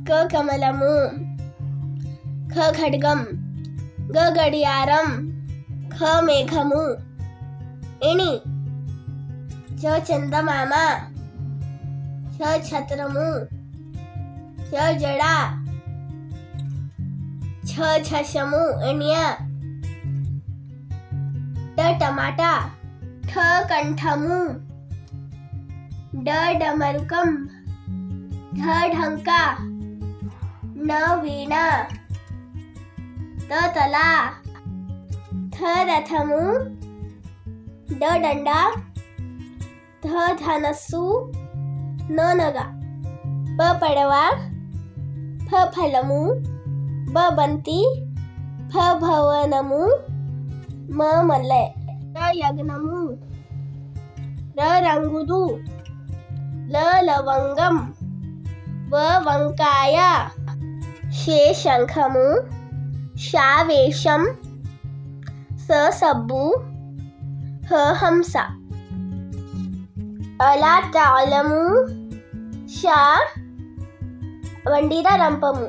క కమలము, ఖ ఖడ్గం, గ గడియారం, ఖ మేఘము. ఇణి చ చందమామ, ఛ ఛత్రము, చ జడ, ఛ ఛశము ఇణ్య, ట టమాటా, ఠ కంఠము, డ డమరుకం, ఢ ఢంకా, న వీణ, త తలా, థ రథము, డ డండా, ధ ధనస్సు, న నగ, ప పడవ, ఫ ఫలము, బ బంతి, ఫ భవనము, మ మల్లె, ర యజ్ఞము, ర రంగుదు, ల లవంగం, వ వంకాయ, షే శంఖము, షా వేషం, స సబ్బు, హ హంస, అలా తాళము, ష వండిర రంపము.